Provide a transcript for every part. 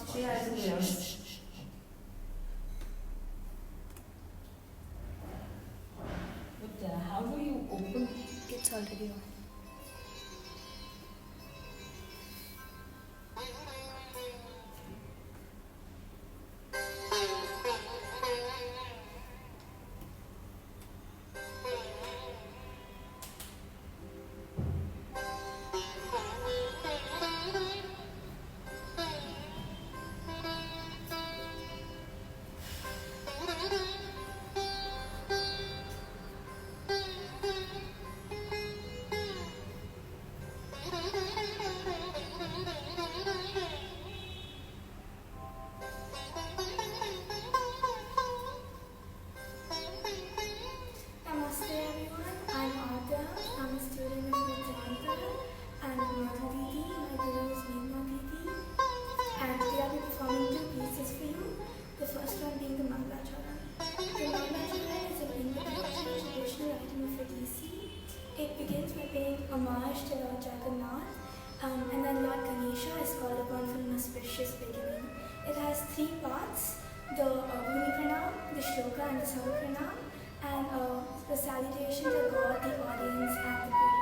취해야지고요. But how do you open? It's already on. Namaste everyone, I'm Aadya, I'm a student of nrityantar and Madhu Didi, my guru is Meena Didi, and today I'll be performing two pieces for you, the first one being the Mangacharan. The Mangacharan is a Bengali traditional item of Odissi. It begins by paying homage to Lord Jagannath, and then Lord Ganesha is called upon for an auspicious beginning. It has three parts, the Bhumi Pranam, the Shloka and the Sarva Pranam, and the salutation to God, the audience, and the Guru.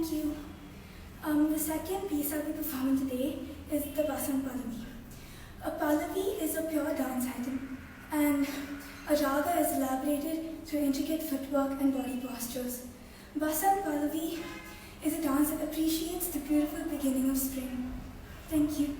Thank you. The second piece I'll be performing today is the Basant Pallavi. A Pallavi is a pure dance item, and a raga is elaborated through intricate footwork and body postures. Basant Pallavi is a dance that appreciates the beautiful beginning of spring. Thank you.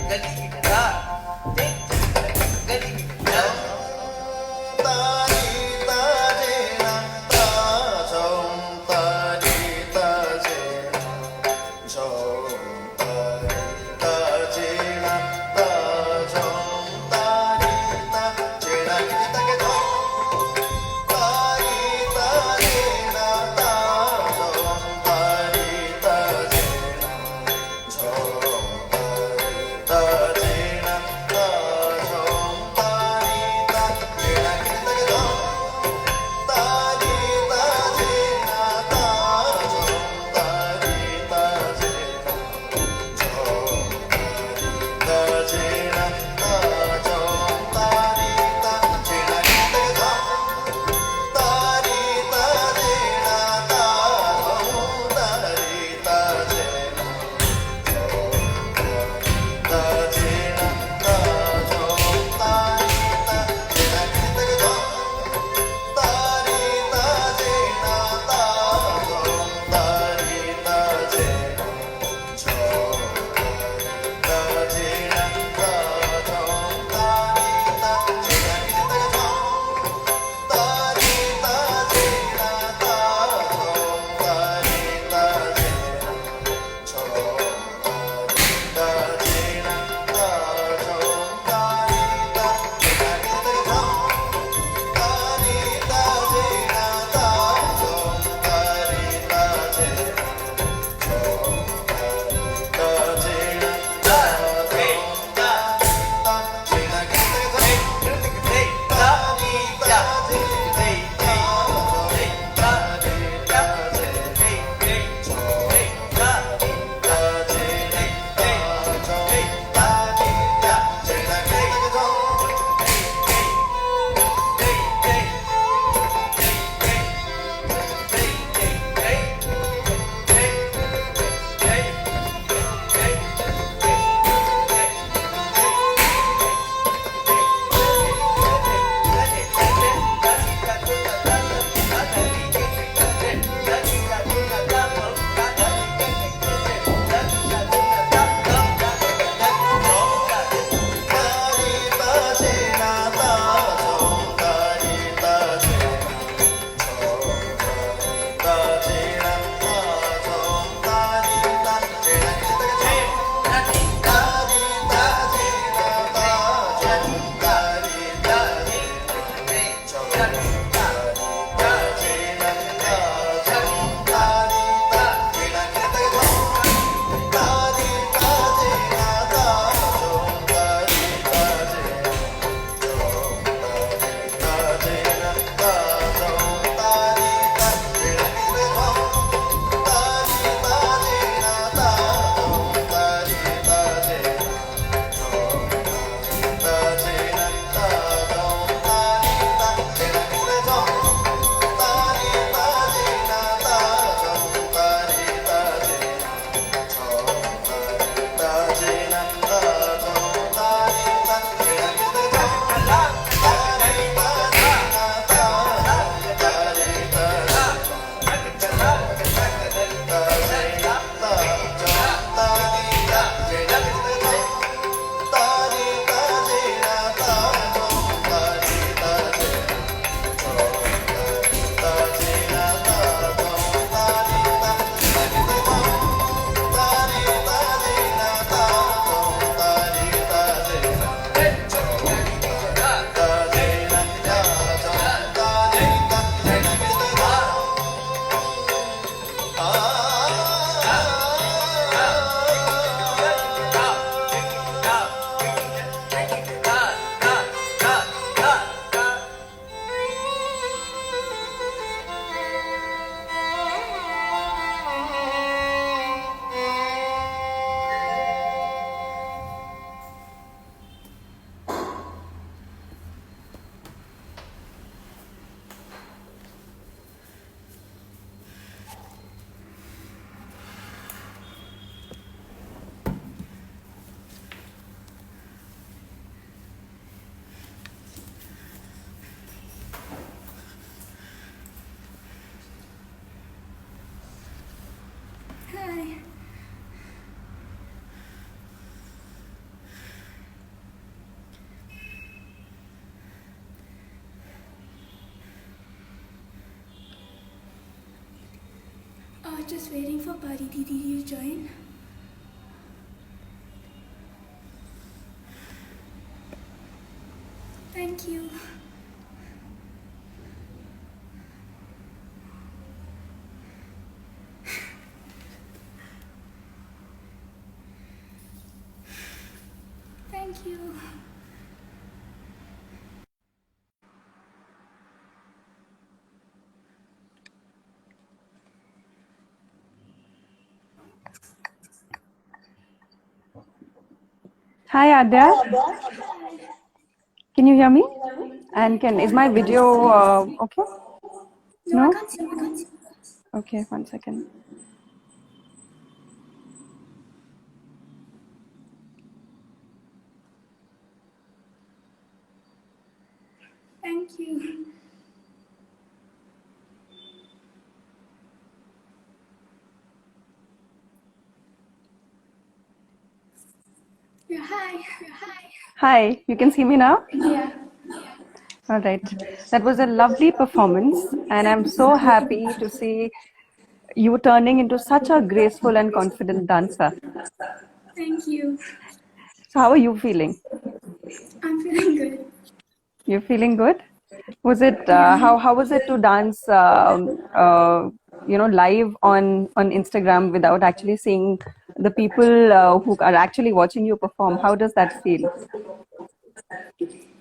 Gadi was just waiting for Pari Didi to join. Thank you. Thank you. Hi Adya, can you hear me? And is my video okay? No, I No? can't see you. Okay, 1 second. Thank you. Yeah, hi. Hi, you can see me now? Yeah. All right. That was a lovely performance, and I'm so happy to see you turning into such a graceful and confident dancer. Thank you. So, how are you feeling? I'm feeling good. You're feeling good? Was it Yeah. how was it to dance live on Instagram without actually seeing the people who are actually watching you perform? How does that feel?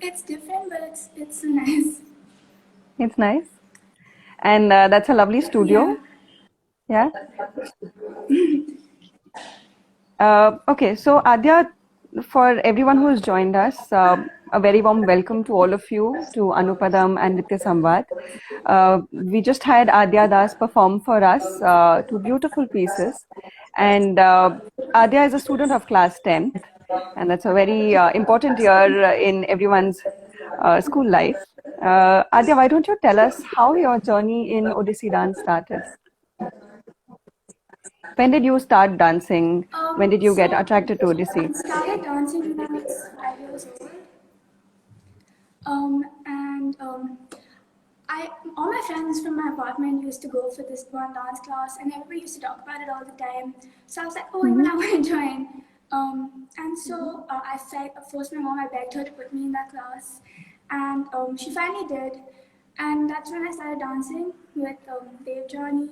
It's different, but it's so nice. It's nice. And that's a lovely Yeah. studio. Yeah. Okay, so Adya, for everyone who has joined us, a very warm welcome to all of you to Anupadam and Nrityasamvad. We just had Adya Das perform for us two beautiful pieces, and Adya is a student of class 10th, and that's a very important year in everyone's school life. Adya, why don't you tell us how your journey in Odissi dance started? When did you start dancing? When did you get So attracted to I Odissi? started dancing when I was 5 years old. And I all my friends from my apartment used to go for this one dance class, and everybody used to talk about it all the time. So I was like, oh, even I want to join. And so I forced my mom. I begged her to put me in that class, and she finally did. And that's when I started dancing with Dave Johnny,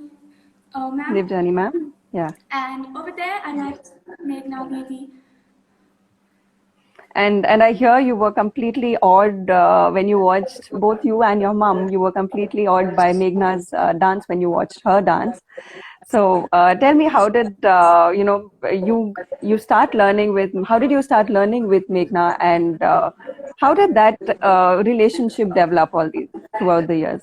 ma'am. Devjani ma'am? Yeah. And over there, I met Meghna Didi. And I hear you were completely awed when you watched both you and your mum. You were completely awed by Meghna's dance when you watched her dance. So tell me, how did you start learning with? How did you start learning with Meghna, and how did that relationship develop throughout the years?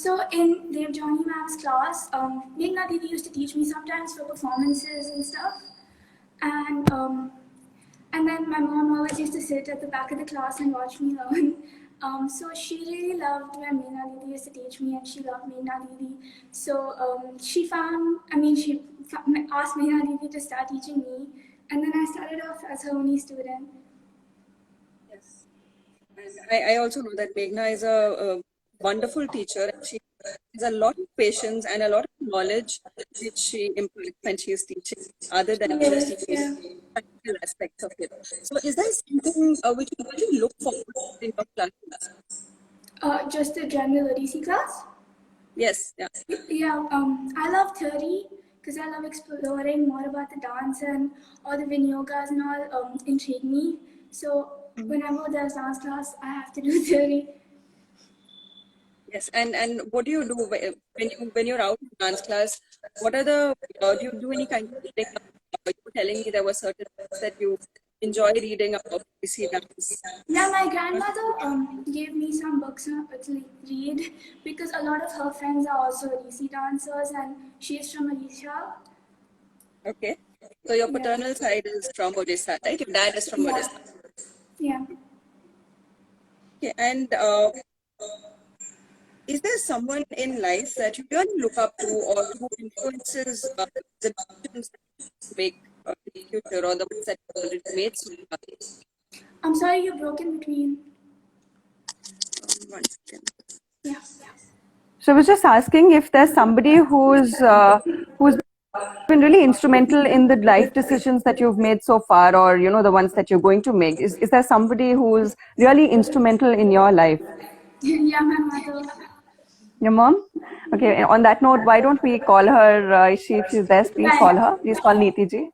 So in Dev Johnny ma'am's class, Meghna Didi used to teach me sometimes for performances and stuff. And and then my mom always used to sit at the back of the class and watch me learn. So she really loved when Meghna Didi used to teach me, and she loved Meghna Didi. So she asked Meghna Didi to start teaching me, and then I started off as her only student. Yes, and I also know that Meghna is a wonderful teacher, and she has a lot of patience and a lot of knowledge which she imparts when she is teaching, other than just Yes, teaching yeah. practical aspects of it. So, is there something which you really look forward to in your classes? Just a general ODC class. Yes, yeah. Yeah, I love theory because I love exploring more about the dance, and all the vinyogas and all intrigue me. So whenever there's dance class, I have to do theory. Yes, and what do you do when you're out in dance class? What are the do you do any kind of reading? You were telling me there were certain books that you enjoy reading about BC dance. Yeah, my grandmother gave me some books to read because a lot of her friends are also ODC dancers, and she's from Odisha. Okay, so your Yeah, paternal side is from Odisha, right? Your dad is from yeah, Odisha. yeah. Okay, and is there someone in life that you really look up to, or who influences the decisions that you make in the future, or the ones that you already made so far? I'm sorry you broke in between. 1 second. Yeah. So I was just asking if there's somebody who's been really instrumental in the life decisions that you've made so far, or the ones that you're going to make. Is there somebody who's really instrumental in your life? Yeah, my mother. Your mom? Okay. On that note, why don't we call her? If she's there, please call her. Please call Neeti ji.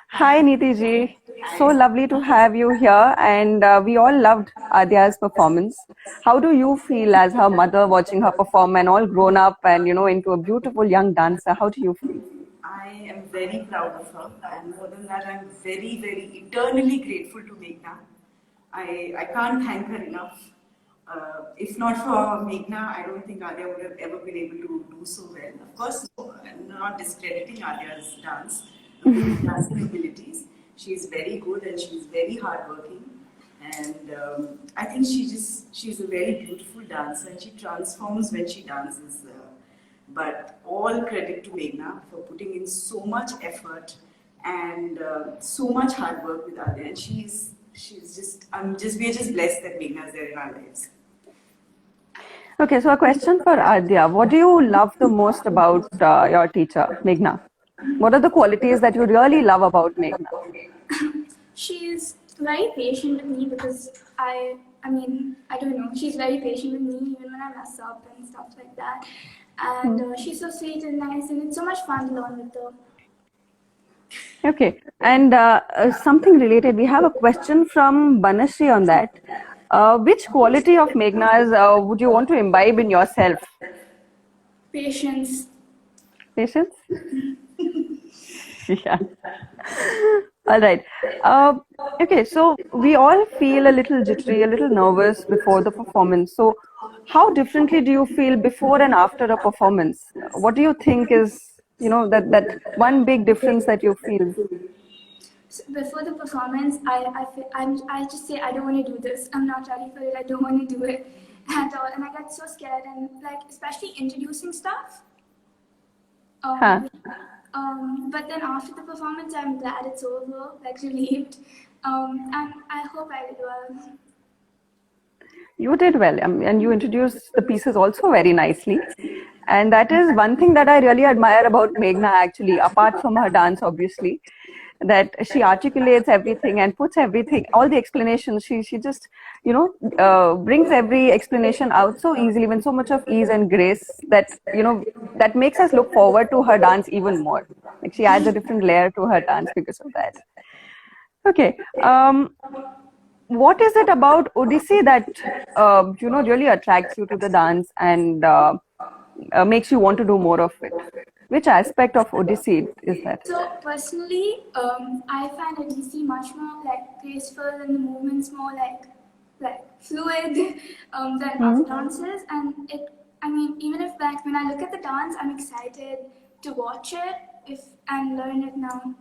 Hi, Neeti ji. So lovely to have you here, and we all loved Adya's performance. How do you feel as her mother watching her perform and all grown up and into a beautiful young dancer? How do you feel? I am very proud of her, and more than that, I'm very, very eternally grateful to Meghna. I can't thank her enough. If not for Meghna, I don't think Adya would have ever been able to do so well. Of course, no, I'm not discrediting Adya's dancing abilities. She's very good and she's very hardworking. And I think she's a very beautiful dancer and she transforms when she dances. But all credit to Meghna for putting in so much effort and so much hard work with Adya. And we're just blessed that Meghna is there in our lives. Okay, so a question for Adya. What do you love the most about your teacher, Meghna? What are the qualities that you really love about Meghna? She's very patient with me because I don't know. She's very patient with me even when I mess up and stuff like that. And she's so sweet and nice, and it's so much fun to learn with her. Okay, and something related. We have a question from Banashri on that. Which quality of Meghna's would you want to imbibe in yourself? Patience. Patience? Yeah. All right. Okay, so we all feel a little jittery, a little nervous before the performance. So, how differently do you feel before and after a performance? What do you think is, that one big difference that you feel? So before the performance, I just say I don't want to do this. I'm not ready for it. I don't want to do it at all, and I get so scared. And especially introducing stuff. But then after the performance, I'm glad it's over, relieved, and I hope I did well. You did well, and you introduced the pieces also very nicely. And that is one thing that I really admire about Meghna, actually, apart from her dance, obviously, that she articulates everything and puts everything, all the explanations. She just, brings every explanation out so easily, with so much of ease and grace that, that makes us look forward to her dance even more. Like she adds a different layer to her dance because of that. Okay. What is it about Odissi that really attracts you to the dance and makes you want to do more of it? Which aspect of Odissi is that? So personally, I find Odissi much more graceful and the movements more fluid than other dances. And even if when I look at the dance, I'm excited to watch it and learn it now.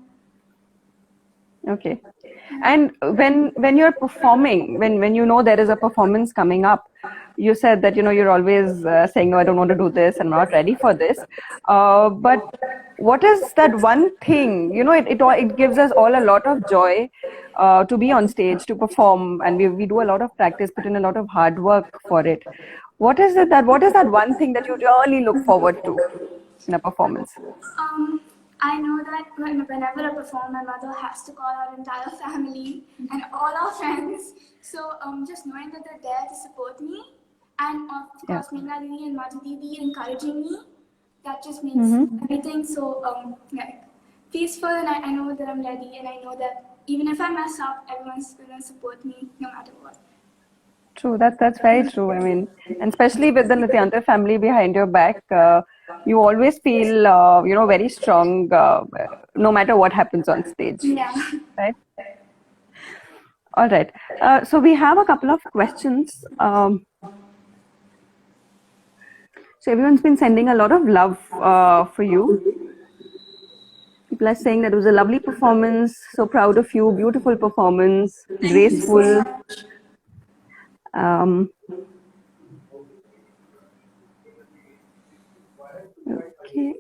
Okay. And when you're performing, when you know there is a performance coming up, you said that you're always saying, no, I don't want to do this, I'm not ready for this. But what is that one thing? It gives us all a lot of joy to be on stage, to perform, and we do a lot of practice, put in a lot of hard work for it. What is that one thing that you really look forward to in a performance? I know that whenever I perform, my mother has to call our entire family and all our friends. So just knowing that they're there to support me, and of course, Meghna Didi and Madhu Didi encouraging me, that just makes everything so peaceful. And I know that I'm ready, and I know that even if I mess up, everyone's going to support me no matter what. True, that's very true. I mean, and especially with the Nrityantar family behind your back, you always feel, very strong, no matter what happens on stage. Yeah. Right? All right. So we have a couple of questions. So everyone's been sending a lot of love for you. People are saying that it was a lovely performance, so proud of you, beautiful performance, graceful. Okay.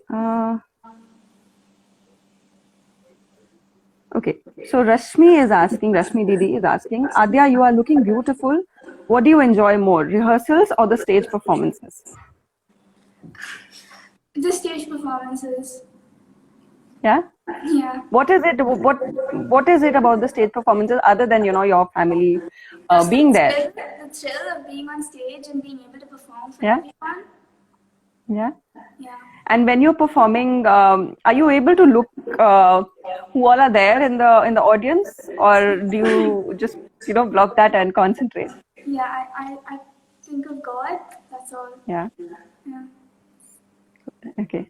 Okay. So Rashmi Didi is asking, Adya, you are looking beautiful. What do you enjoy more, rehearsals or the stage performances? The stage performances. Yeah. Yeah. What is it? What is it about the stage performances other than your family Just being there? the thrill of being on stage and being able to perform for Yeah. everyone. Yeah. Yeah. And when you're performing, are you able to look who all are there in the audience, or do you just block that and concentrate? Yeah, I think of God. That's all. Yeah. Yeah. Okay.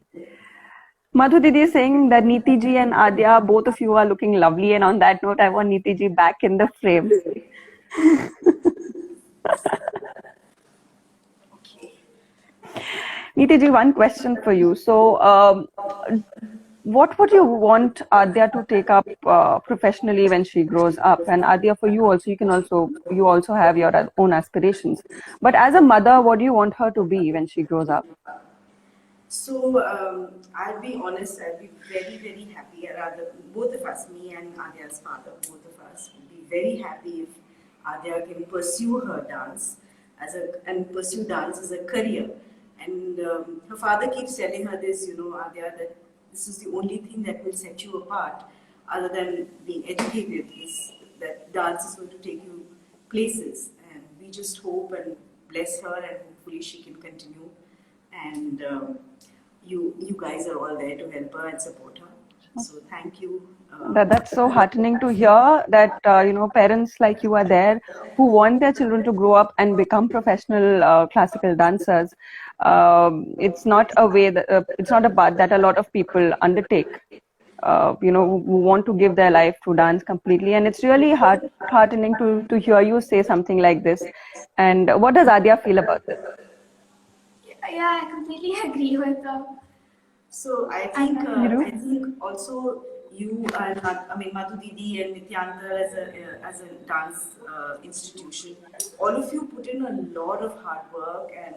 Madhu Didi is saying that Neeti ji and Adya, both of you are looking lovely. And on that note, I want Neeti ji back in the frame. Neeti ji, one question for you. So, what would you want Adya to take up professionally when she grows up? And Adya, for you also, you also have your own aspirations. But as a mother, what do you want her to be when she grows up? So I'll be honest, I'll be very, very happy. Rather, both of us, me and Adya's father, both of us will be very happy if Adya can pursue her dance and pursue dance as a career. And her father keeps telling her this, Adya, that this is the only thing that will set you apart, other than being educated, is that dance is going to take you places. And we just hope and bless her, and hopefully she can continue. And you guys are all there to help her and support her. So thank you. That's so heartening to hear that parents like you are there who want their children to grow up and become professional classical dancers. It's not a way that it's not a path that a lot of people undertake. Who want to give their life to dance completely, and it's really heartening to hear you say something like this. And what does Adya feel about this? Yeah, I completely agree with her. So I think also you and Madhu Didi and Nrityantar as a dance institution, all of you put in a lot of hard work, and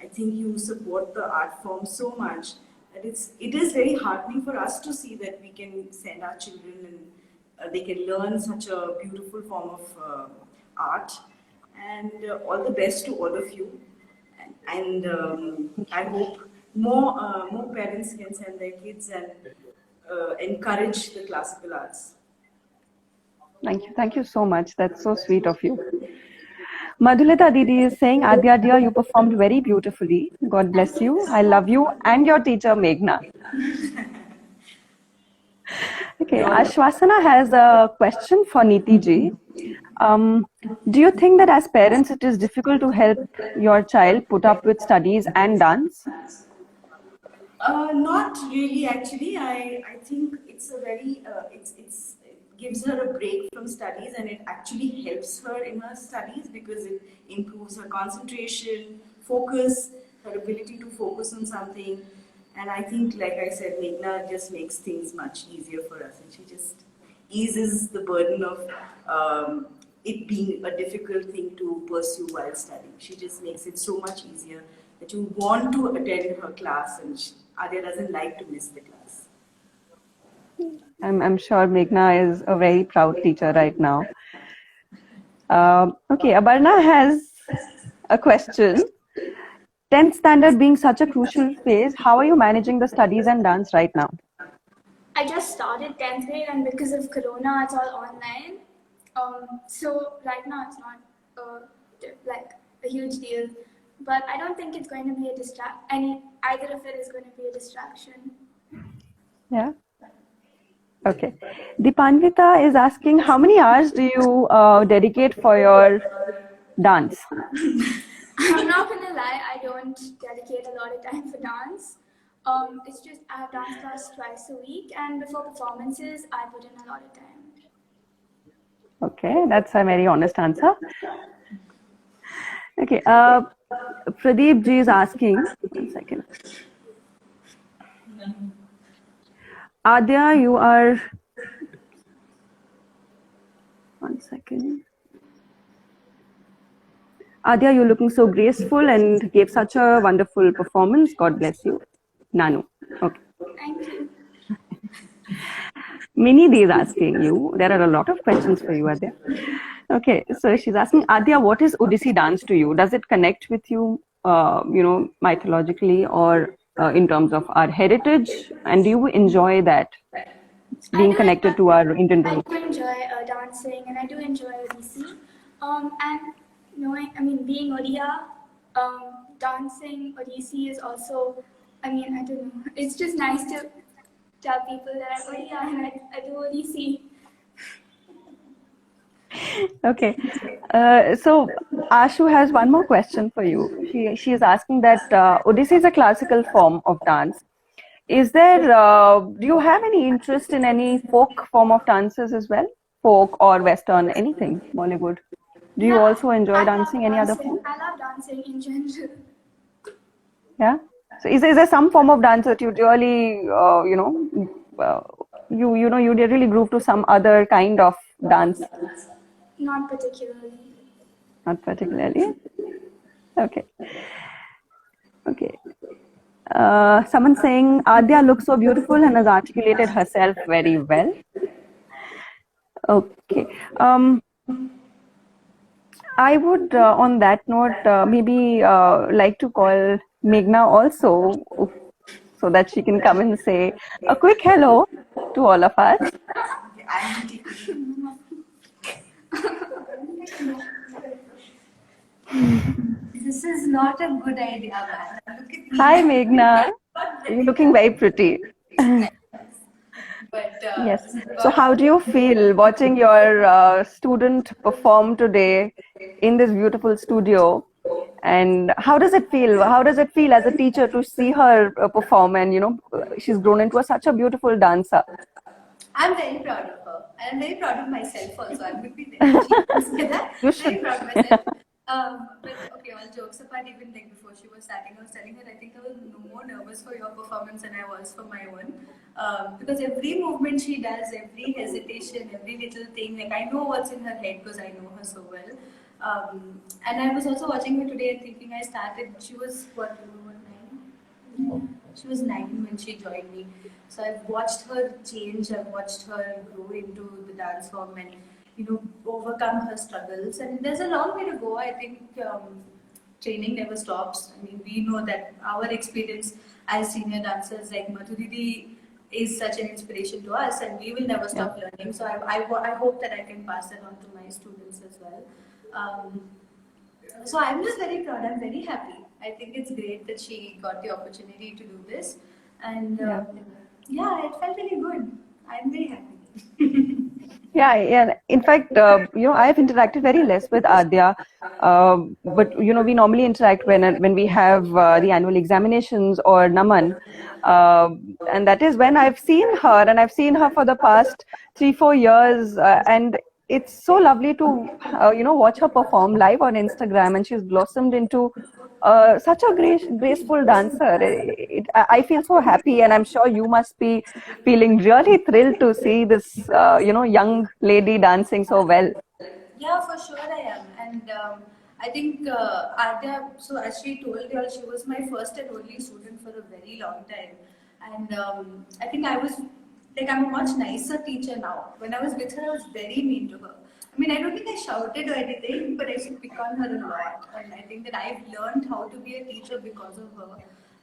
I think you support the art form so much that it is very heartening for us to see that we can send our children and they can learn such a beautiful form of art. And all the best to all of you. And I hope more parents can send their kids and encourage the classical arts. Thank you so much. That's so sweet of you. Madhulita Didi is saying, Adya dear, you performed very beautifully. God bless you. I love you and your teacher Meghna. Okay, Ashwasana has a question for Neeti ji. Do you think that as parents it is difficult to help your child put up with studies and dance? Not really, actually. I think it's a very it gives her a break from studies, and it actually helps her in her studies because it improves her concentration, focus, her ability to focus on something. And I think, like I said, Meghna just makes things much easier for us, and she just eases the burden of it being a difficult thing to pursue while studying. She just makes it so much easier that you want to attend her class, and Adya doesn't like to miss the class. I'm sure Meghna is a very proud teacher right now. Okay, Abarna has a question. 10th standard being such a crucial phase, how are you managing the studies and dance right now? I just started 10th grade, and because of Corona, it's all online. So right now it's not like a huge deal, but I don't think it's going to be either of it is going to be a distraction. Yeah. Okay. Dipanvita is asking, how many hours do you dedicate for your dance? I'm not gonna lie, I don't dedicate a lot of time for dance. It's just I have dance class twice a week, and before performances, I put in a lot of time. Okay, that's a very honest answer. Okay, Pradeep ji is asking, 1 second. Adya, you are, 1 second. Adya, you're looking so graceful and gave such a wonderful performance. God bless you. Nanu. Okay. Thank you. Minidhi is asking you. There are a lot of questions for you, Adya. Okay, so she's asking, Adya, what is Odissi dance to you? Does it connect with you, mythologically or in terms of our heritage? And do you enjoy that, being connected to our Indian I roots? do enjoy dancing, and I do enjoy Odissi. And I mean, being Odia, dancing Odissi is also, I mean, I don't know. It's just nice to tell people that I'm Odia and I do Odissi. Okay, so Ashu has one more question for you. She is asking that Odissi is a classical form of dance. Is there, do you have any interest in any folk form of dances as well? Folk or Western, anything, Bollywood? Do you Yeah, also enjoy I love dancing any other dancing. form? I love dancing in general. Yeah. So is there some form of dance that you really, uh, you really groove to some other kind of dance? Not particularly. Not particularly. Okay. Okay. Someone saying Adya looks so beautiful and has articulated herself very well. Okay. I would, on that note, maybe like to call Meghna also so that she can come and say a quick hello to all of us. This is not a good idea, man. Look at me. Hi, Meghna. You're looking very pretty. But Yes. So, how do you feel watching your student perform today in this beautiful studio? And how does it feel? How does it feel as a teacher to see her perform? And she's grown into such a beautiful dancer. I'm very proud of her. And I'm very proud of myself also. I would be there. Say that. You Very should. proud of myself. But okay, all jokes apart, even like before she was starting, I was telling her I think I was more nervous for your performance than I was for my own. Because every movement she does, every hesitation, every little thing, like I know what's in her head because I know her so well. And I was also watching her today and thinking I started, she was what, 9? She was 9 when she joined me. So I've watched her change, I've watched her grow into the dance form and, overcome her struggles. And there's a long way to go. I think training never stops. I mean, we know that our experience as senior dancers like Madhuri is such an inspiration to us and we will never stop learning. So I hope that I can pass that on to my students as well. So I'm just very proud. I'm very happy. I think it's great that she got the opportunity to do this, and it felt really good. I'm very happy. Yeah, yeah. In fact, I've interacted very less with Adya, but we normally interact when we have the annual examinations or Naman, and that is when I've seen her, and I've seen her for the past 3-4 years, and it's so lovely to watch her perform live on Instagram, and she's blossomed into such a graceful dancer. I feel so happy, and I'm sure you must be feeling really thrilled to see this, young lady dancing so well. Yeah, for sure I am. And I think Aadya, so as she told you all, she was my first and only student for a very long time. And I think I'm a much nicer teacher now. When I was with her, I was very mean to her. I mean, I don't think I shouted or anything, but I used to pick on her a lot. And I think that I've learned how to be a teacher because of her.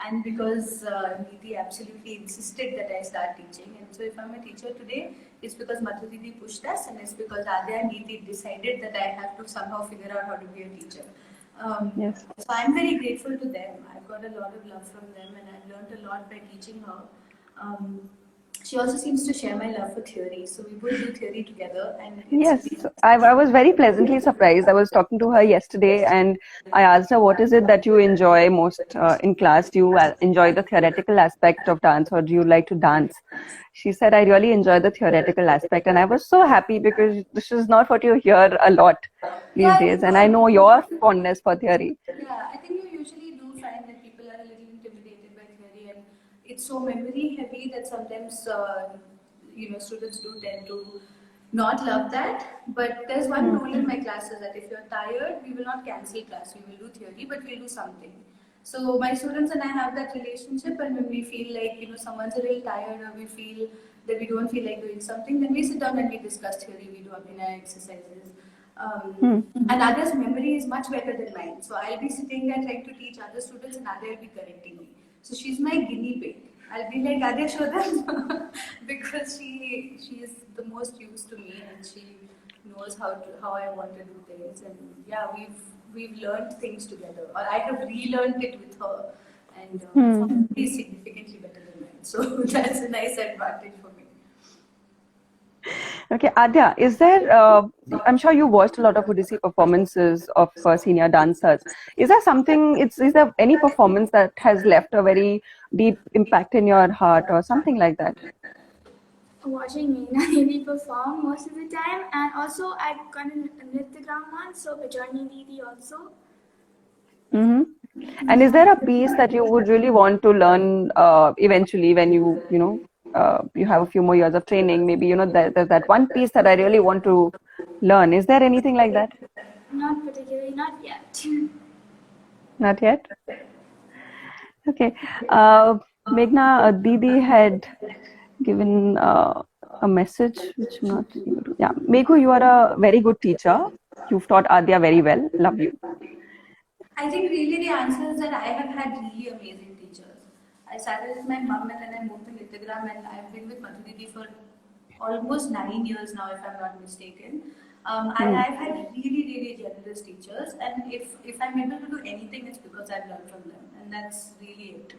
And because Neeti absolutely insisted that I start teaching. And so if I'm a teacher today, it's because Madhu Didi pushed us and it's because Adya and Neeti decided that I have to somehow figure out how to be a teacher. Yes. So I'm very grateful to them. I've got a lot of love from them and I've learned a lot by teaching her. She also seems to share my love for theory. So we both do theory together. And Yes, I was very pleasantly surprised. I was talking to her yesterday and I asked her, what is it that you enjoy most in class? Do you enjoy the theoretical aspect of dance or do you like to dance? She said, I really enjoy the theoretical aspect. And I was so happy because this is not what you hear a lot these days. And I know your fondness for theory. Yeah, I think you usually do find that people are a little intimidated by theory and it's so memory heavy that sometimes students do tend to not love that. But there's one rule in my classes that if you're tired, we will not cancel class. We will do theory, but we'll do something. So my students and I have that relationship, and when we feel like someone's a little tired or we feel that we don't feel like doing something, then we sit down and we discuss theory, we do Abhinaya exercises. And Adya's memory is much better than mine. So I'll be sitting there trying to teach other students and Adya will be correcting me. So she's my guinea pig. I'll be like, Adya, show them. Because she is the most used to me and she knows how I want to do things. And yeah, we've learned things together. Or I have relearned it with her. And she's significantly better than mine. So that's a nice advantage for me. Okay, Adya, is there, I'm sure you watched a lot of Odissi performances of senior dancers. Is there something, is there any performance that has left a very deep impact in your heart or something like that? Watching Meena Devi perform most of the time, and also I got a Nrityagram once, so Bajani Didi also. And is there a piece that you would really want to learn eventually when you have a few more years of training? Maybe, there's that one piece that I really want to learn. Is there anything like that? Not particularly, not yet. Not yet? Okay. Meghna, Didi had given a message, which I'm not able to. Yeah, Meghu, you are a very good teacher. You've taught Adya very well. Love you. I think really the answer is that I have had really amazing teachers. I started with my mum and then I moved to Nityagram and I've been with Madhu Didi for almost 9 years now, if I'm not mistaken. And I've had really, really generous teachers, and if I'm able to do anything, it's because I've learned from them, and that's really it.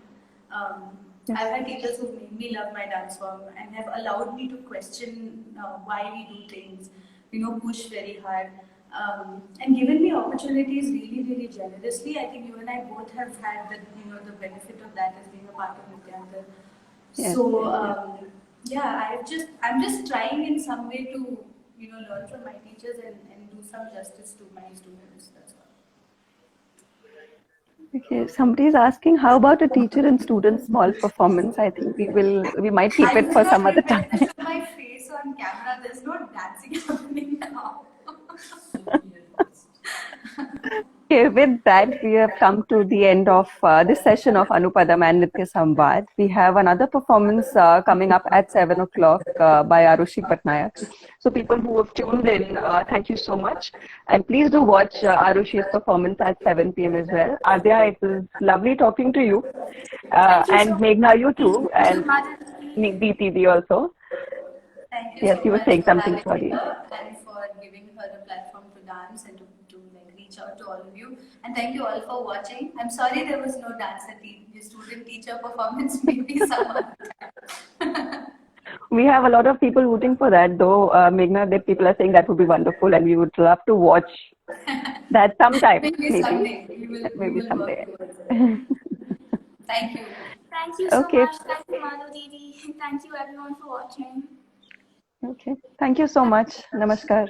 I've had teachers who've made me love my dance form and have allowed me to question why we do things, push very hard, and given me opportunities really, really generously. I think you and I both have had the benefit of that as being a part of Nrityantar. Yes. So yeah, I'm just trying in some way to learn from my teachers and do some justice to my students. That's all. Okay, somebody is asking, how about a teacher and student small performance? I think we might keep it for some other time. I show my face on camera. There's no dancing happening now. Okay, with that, we have come to the end of this session of Anupadam and Nrityasamvad. We have another performance coming up at 7 o'clock by Arushi Patnaik. So people who have tuned in, thank you so much. And please do watch Arushi's performance at 7 p.m. as well. Adya, it was lovely talking to you. And Meghna, you too. And Diti also. Thank you Yes, so you were much saying for something, having sorry. her and for giving her the platform to dance and to reach out to all of you. And thank you all for watching. I'm sorry there was no dance at the student teacher performance. Maybe some other time. We have a lot of people rooting for that, though. Meghna, that people are saying that would be wonderful, and we would love to watch that sometime. Maybe someday. We will someday. work towards it. Thank you. Thank you so Okay. much. Thank you, Madhu Didi. Thank you everyone for watching. Okay. Thank you so much. Namaskar.